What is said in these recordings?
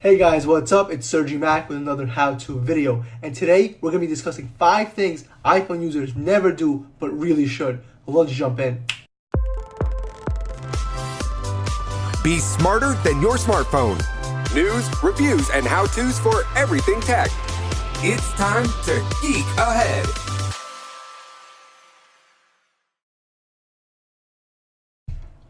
Hey guys, what's up? It's Sergi Mac with another how-to video. And today we're going to be discussing 5 things iPhone users never do but really should. Well, let's jump in. Be smarter than your smartphone. News, reviews, and how-tos for everything tech. It's time to geek ahead.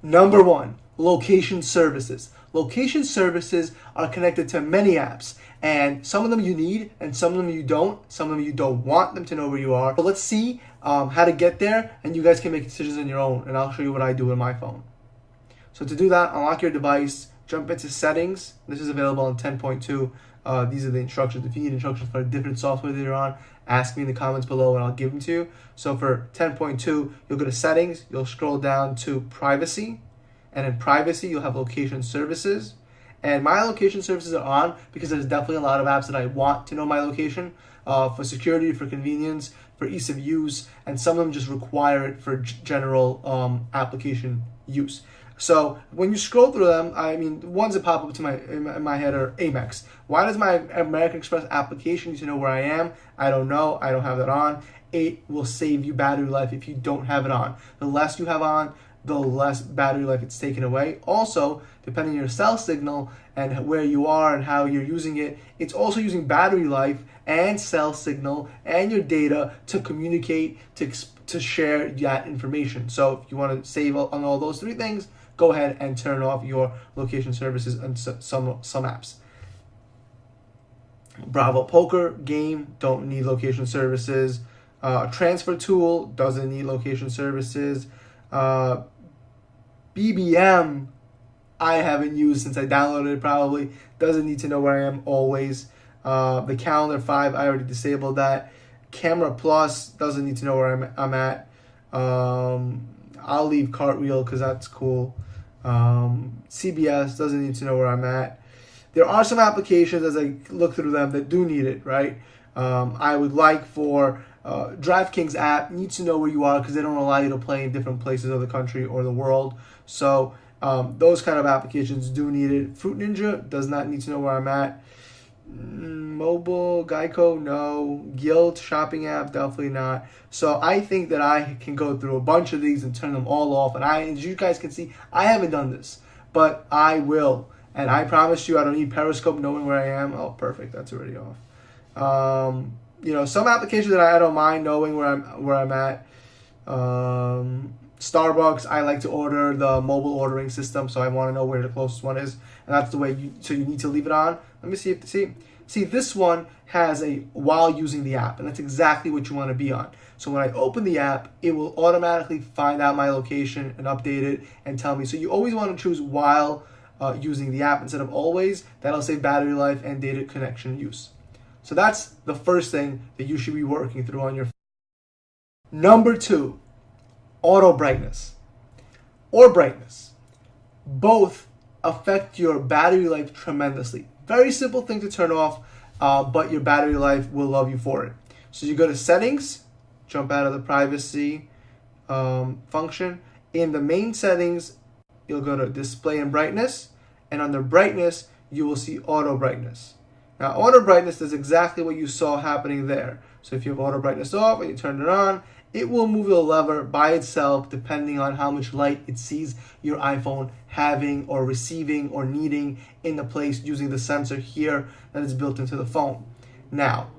Number 1, location services. Location services are connected to many apps, and some of them you need and some of them you don't. Some of them you don't want them to know where you are. But let's see how to get there, and you guys can make decisions on your own, and I'll show you what I do with my phone. So to do that, unlock your device, jump into settings. This is available in 10.2. These are the instructions. If you need instructions for a different software that you're on, ask me in the comments below and I'll give them to you. So for 10.2, you'll go to settings, you'll scroll down to privacy, and in privacy, you'll have location services. And my location services are on because there's definitely a lot of apps that I want to know my location for security, for convenience, for ease of use, and some of them just require it for general application use. So when you scroll through them, I mean, the ones that pop up to in my head are Amex. Why does my American Express application need to know where I am? I don't know. I don't have that on. It will save you battery life if you don't have it on. The less you have on, the less battery life it's taken away. Also, depending on your cell signal and where you are and how you're using it, it's also using battery life and cell signal and your data to communicate, to share that information. So if you want to save on all those 3 things, go ahead and turn off your location services on some apps. Bravo Poker game, don't need location services. Transfer Tool doesn't need location services. BBM, I haven't used since I downloaded it probably. Doesn't need to know where I am always. The Calendar 5, I already disabled that. Camera Plus doesn't need to know where I'm at. I'll leave Cartwheel because that's cool. CBS doesn't need to know where I'm at. There are some applications as I look through them that do need it, right? I would like for DraftKings app needs to know where you are because they don't allow you to play in different places of the country or the world. So those kind of applications do need it. Fruit Ninja does not need to know where I'm at. Mobile, Geico, no. Guild shopping app, definitely not. So I think that I can go through a bunch of these and turn them all off. And as you guys can see, I haven't done this, but I will. And I promise you, I don't need Periscope knowing where I am. Oh, perfect, that's already off. You know, some applications that I don't mind knowing where I'm at. Starbucks, I like to order the mobile ordering system, so I want to know where the closest one is, and that's the way so you need to leave it on. Let me see see this one has a while using the app, and that's exactly what you want to be on. So when I open the app, it will automatically find out my location and update it and tell me. So you always want to choose while using the app instead of always. That'll save battery life and data connection use. So that's the first thing that you should be working through on your phone. Number 2, auto brightness or brightness. Both affect your battery life tremendously. Very simple thing to turn off, but your battery life will love you for it. So you go to settings, jump out of the privacy function. In the main settings, you'll go to display and brightness, and under brightness, you will see auto brightness. Now, auto brightness does exactly what you saw happening there. So if you have auto brightness off and you turn it on, it will move the lever by itself depending on how much light it sees your iPhone having or receiving or needing in the place using the sensor here that is built into the phone. Now,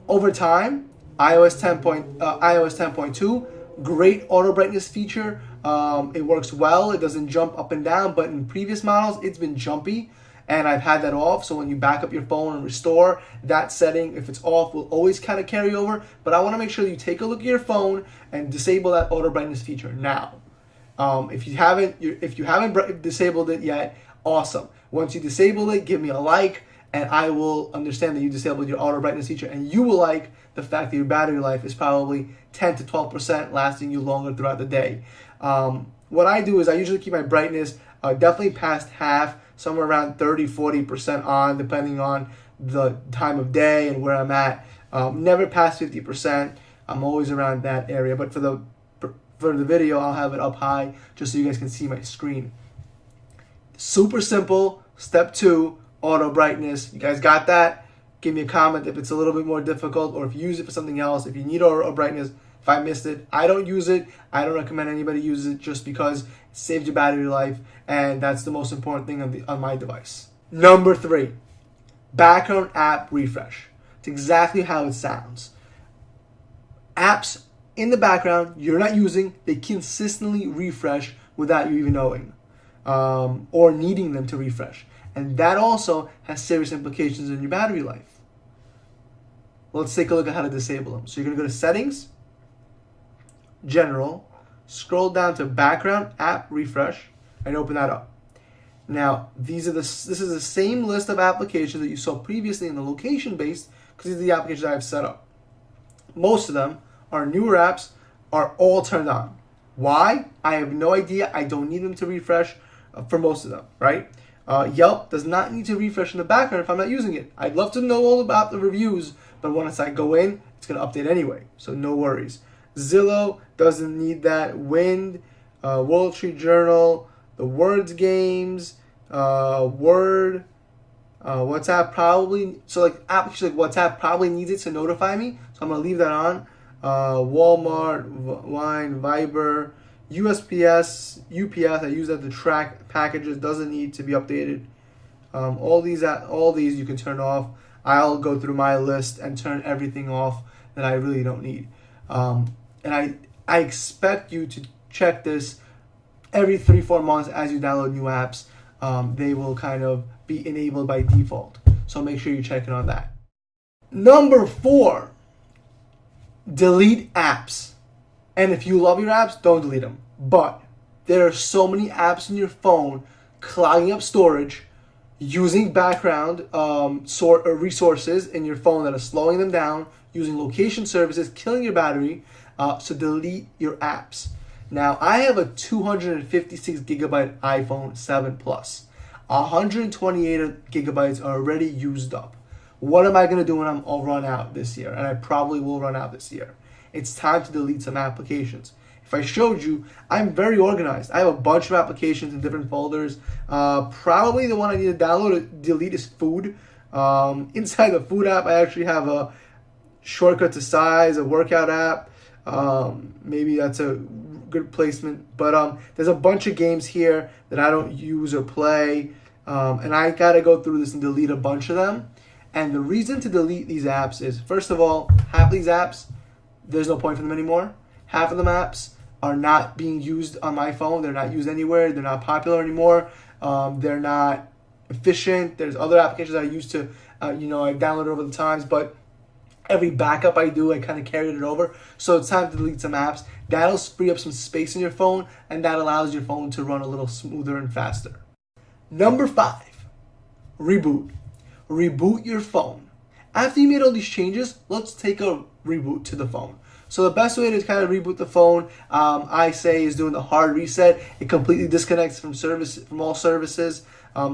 over time, iOS 10.2, great auto brightness feature. It works well. It doesn't jump up and down, but in previous models, it's been jumpy. And I've had that off, so when you back up your phone and restore, that setting, if it's off, will always kind of carry over. But I want to make sure you take a look at your phone and disable that auto brightness feature now. If you haven't disabled it yet, awesome. Once you disable it, give me a like, and I will understand that you disabled your auto brightness feature, and you will like the fact that your battery life is probably 10 to 12% lasting you longer throughout the day. What I do is I usually keep my brightness definitely past half, somewhere around 30-40% on, depending on the time of day and where I'm at. Never past 50%. I'm always around that area. But for the video, I'll have it up high just so you guys can see my screen. Super simple. Step 2, auto brightness. You guys got that? Give me a comment if it's a little bit more difficult, or if you use it for something else. If you need auto brightness, if I missed it, I don't use it. I don't recommend anybody use it just because it saves your battery life, and that's the most important thing on my device. Number 3, background app refresh. It's exactly how it sounds. Apps in the background you're not using, they consistently refresh without you even knowing, or needing them to refresh. And that also has serious implications in your battery life. Let's take a look at how to disable them. So you're going to go to Settings, General, scroll down to Background App Refresh, and open that up. Now, this is the same list of applications that you saw previously in the location-based, because these are the applications I have set up. Most of them are newer apps, are all turned on. Why? I have no idea. I don't need them to refresh for most of them, right? Yelp does not need to refresh in the background if I'm not using it. I'd love to know all about the reviews, but once I go in, it's going to update anyway, so no worries. Zillow doesn't need that. Wind, Wall Street Journal, the Words Games, Word, WhatsApp probably, so like applications like WhatsApp probably needs it to notify me, so I'm going to leave that on. Walmart, Wine, Viber, USPS, UPS, I use that to track packages, doesn't need to be updated. All these you can turn off. I'll go through my list and turn everything off that I really don't need. And I expect you to check this every 3-4 months as you download new apps. They will kind of be enabled by default. So make sure you check in on that. Number 4, delete apps. And if you love your apps, don't delete them. But there are so many apps in your phone clogging up storage, using background resources in your phone that are slowing them down, using location services, killing your battery. So delete your apps. Now, I have a 256 gigabyte iPhone 7 Plus. 128 gigabytes are already used up. What am I going to do when I'm all run out this year? And I probably will run out this year. It's time to delete some applications. If I showed you, I'm very organized. I have a bunch of applications in different folders. Probably the one I need to download or delete is food. Inside the food app, I actually have a shortcut to size, a workout app. Maybe that's a good placement. But there's a bunch of games here that I don't use or play. And I got to go through this and delete a bunch of them. And the reason to delete these apps is, first of all, half of these apps, there's no point for them anymore. Half of them apps are not being used on my phone. They're not used anywhere. They're not popular anymore. They're not efficient. There's other applications I used to, I've downloaded over the times, but every backup I do, I kind of carried it over. So it's time to delete some apps. That'll free up some space in your phone, and that allows your phone to run a little smoother and faster. Number 5, reboot. Reboot your phone. After you made all these changes, let's take a reboot to the phone. So the best way to kind of reboot the phone, I say, is doing the hard reset. It completely disconnects from all services.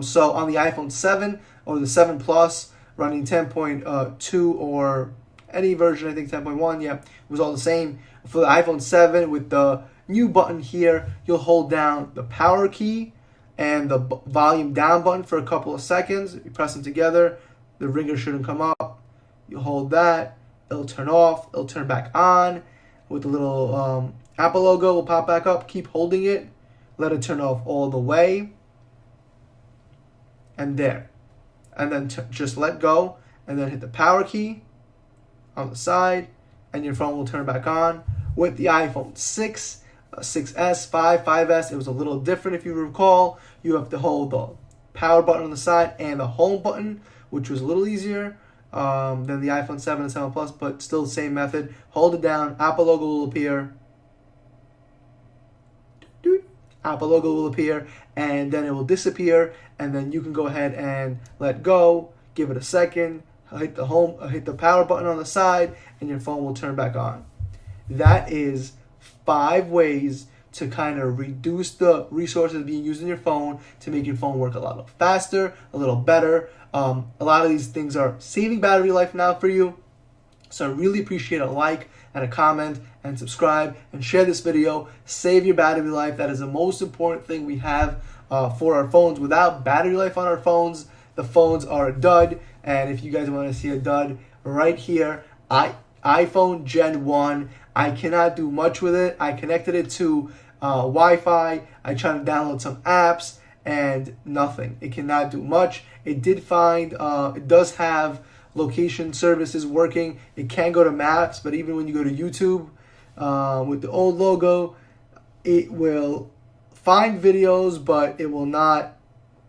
So on the iPhone 7 or the 7 Plus, running 10.2 or any version, I think 10.1, it was all the same. For the iPhone 7, with the new button here, you'll hold down the power key and the volume down button for a couple of seconds. You press them together, the ringer shouldn't come up. You hold that, it'll turn off, it'll turn back on. With the little Apple logo will pop back up. Keep holding it, let it turn off all the way, and there. And then just let go, and then hit the power key on the side, and your phone will turn back on. With the iPhone 6, 6S, 5, 5S, it was a little different if you recall. You have to hold the power button on the side and the home button, which was a little easier than the iPhone 7 and 7 Plus, but still the same method. Hold it down, Apple logo will appear. Apple logo will appear, and then it will disappear, and then you can go ahead and let go, give it a second, hit the power button on the side, and your phone will turn back on. That is 5 ways to kind of reduce the resources being used in your phone to make your phone work a lot faster, a little better. A lot of these things are saving battery life now for you. So I really appreciate a like and a comment and subscribe and share this video. Save your battery life. That is the most important thing we have for our phones. Without battery life on our phones, the phones are a dud. And if you guys want to see a dud right here, iPhone Gen 1, I cannot do much with it. I connected it to Wi-Fi. I tried to download some apps and nothing. It cannot do much. It did find, it does have location services working. It can go to maps, but even when you go to YouTube with the old logo, it will find videos, but it will not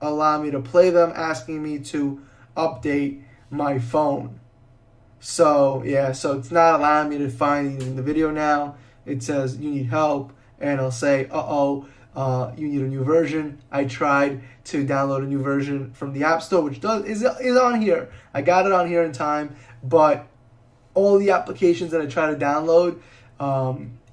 allow me to play them, asking me to update my phone. So yeah, so it's not allowing me to find the video now. It says you need help, and I'll say, you need a new version. I tried to download a new version from the App Store, which is on here. I got it on here in time, but all the applications that I try to download,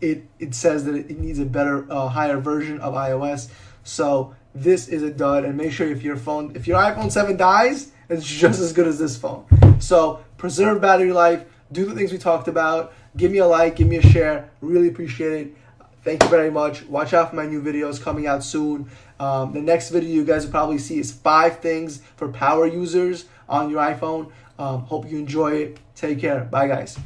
it says that it needs a better, higher version of iOS. So this is a dud, and make sure if your iPhone 7 dies, it's just as good as this phone. So preserve battery life, do the things we talked about, give me a like, give me a share, really appreciate it. Thank you very much. Watch out for my new videos coming out soon. The next video you guys will probably see is 5 things for power users on your iPhone. Hope you enjoy it. Take care. Bye, guys.